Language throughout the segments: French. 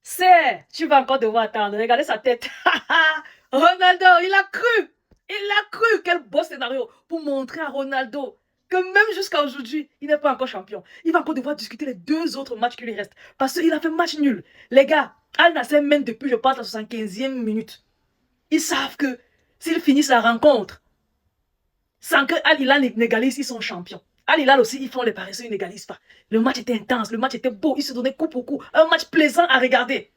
C'est, tu vas encore devoir attendre. Regardez sa tête. Ronaldo, il a cru. Il a cru. Quel beau scénario pour montrer à Ronaldo que même jusqu'à aujourd'hui, il n'est pas encore champion. Il va encore devoir discuter les 2 autres matchs qui lui restent. Parce qu'il a fait match nul. Les gars, Al Nassr mène depuis, je pense, la 75e minute. Ils savent que s'ils finissent la rencontre, sans que Al Hilal n'égalise, ils sont champions. Al Hilal aussi, ils font les paresseux, ils n'égalisent pas. Le match était intense, le match était beau, ils se donnaient coup pour coup. Un match plaisant à regarder.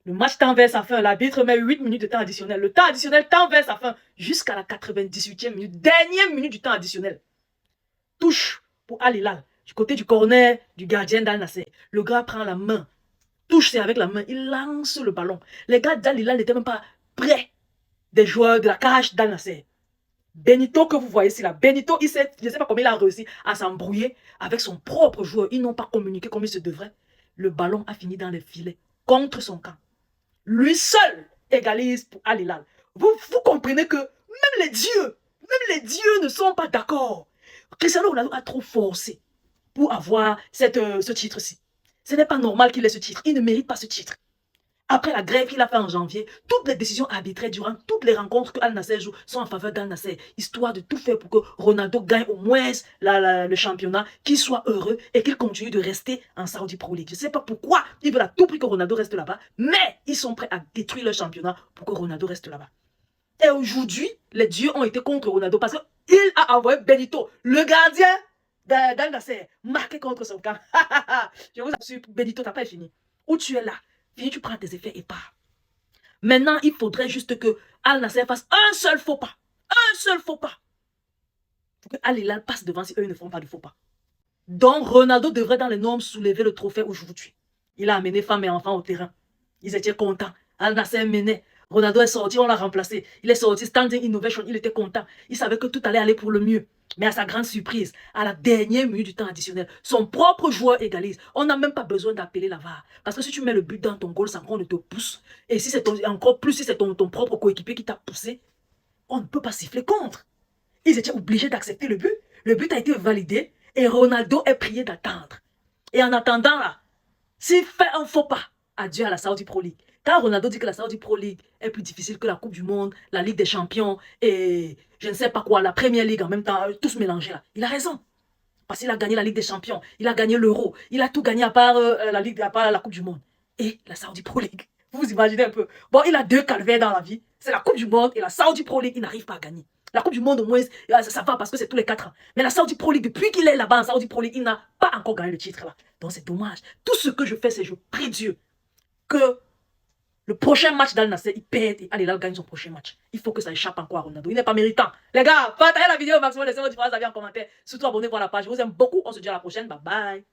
Le match tend vers sa fin. L'arbitre met 8 minutes de temps additionnel. Le temps additionnel tend vers sa fin jusqu'à la 98e minute. Dernière minute du temps additionnel. Touche pour Al Hilal. Du côté du corner du gardien d'Al Nassr. Le gars prend la main. Touche, c'est avec la main. Il lance le ballon. Les gars d'Al Hilal n'étaient même pas près des joueurs de la cage d'Al Nassr. Benito que vous voyez ici là, Benito, je ne sais pas comment il a réussi à s'embrouiller avec son propre joueur. Ils n'ont pas communiqué comme il se devrait. Le ballon a fini dans les filets contre son camp. Lui seul égalise pour Al Hilal. Vous comprenez que même les dieux ne sont pas d'accord. Cristiano Ronaldo a trop forcé pour avoir ce titre-ci. Ce n'est pas normal qu'il ait ce titre. Il ne mérite pas ce titre. Après la grève qu'il a fait en janvier, toutes les décisions arbitrées durant toutes les rencontres que Al Nassr joue sont en faveur d'Al Nassr, histoire de tout faire pour que Ronaldo gagne au moins le championnat, qu'il soit heureux et qu'il continue de rester en Saudi Pro League. Je ne sais pas pourquoi ils veulent à tout prix que Ronaldo reste là-bas, mais ils sont prêts à détruire le championnat pour que Ronaldo reste là-bas. Et aujourd'hui, les dieux ont été contre Ronaldo parce qu'il a envoyé Benito, le gardien d'Al Nassr, marqué contre son camp. Je vous assure, Benito, t'as pas fini. Où tu es là, viens, tu prends tes effets et pars. Maintenant, il faudrait juste que Al Nassr fasse un seul faux pas. Un seul faux pas. Pour que Al Hilal passe devant si eux ne font pas de faux pas. Donc, Ronaldo devrait dans les normes soulever le trophée aujourd'hui. Il a amené femmes et enfants au terrain. Ils étaient contents. Al Nassr menait. Ronaldo est sorti, on l'a remplacé. Il est sorti, standing innovation, il était content. Il savait que tout allait aller pour le mieux. Mais à sa grande surprise, à la dernière minute du temps additionnel, son propre joueur égalise. On n'a même pas besoin d'appeler la VAR. Parce que si tu mets le but dans ton goal sans qu'on ne te pousse, et si c'est encore plus si c'est ton propre coéquipier qui t'a poussé, on ne peut pas siffler contre. Ils étaient obligés d'accepter le but. Le but a été validé et Ronaldo est prié d'attendre. Et en attendant là, s'il fait un faux pas, adieu à la Saudi Pro League. Quand Ronaldo dit que la Saudi Pro League est plus difficile que la Coupe du Monde, la Ligue des Champions et je ne sais pas quoi, la Première Ligue en même temps, tous mélangés là, il a raison. Parce qu'il a gagné la Ligue des Champions, il a gagné l'Euro, il a tout gagné à part la Ligue, à part la Coupe du Monde. Et la Saudi Pro League. Vous imaginez un peu. Bon, il a 2 calvaires dans la vie. C'est la Coupe du Monde et la Saudi Pro League, il n'arrive pas à gagner. La Coupe du Monde, au moins, ça va parce que c'est tous les 4 ans. Mais la Saudi Pro League, depuis qu'il est là-bas en Saudi Pro League, il n'a pas encore gagné le titre là. Donc c'est dommage. Tout ce que je fais, c'est je prie Dieu que le prochain match d'Al Nassr, il perd et Al Hilal gagne son prochain match. Il faut que ça échappe encore à Ronaldo. Il n'est pas méritant. Les gars, partagez la vidéo au maximum, laissez vos différents avis en commentaire. Surtout abonnez-vous à la page. Je vous aime beaucoup. On se dit à la prochaine. Bye bye.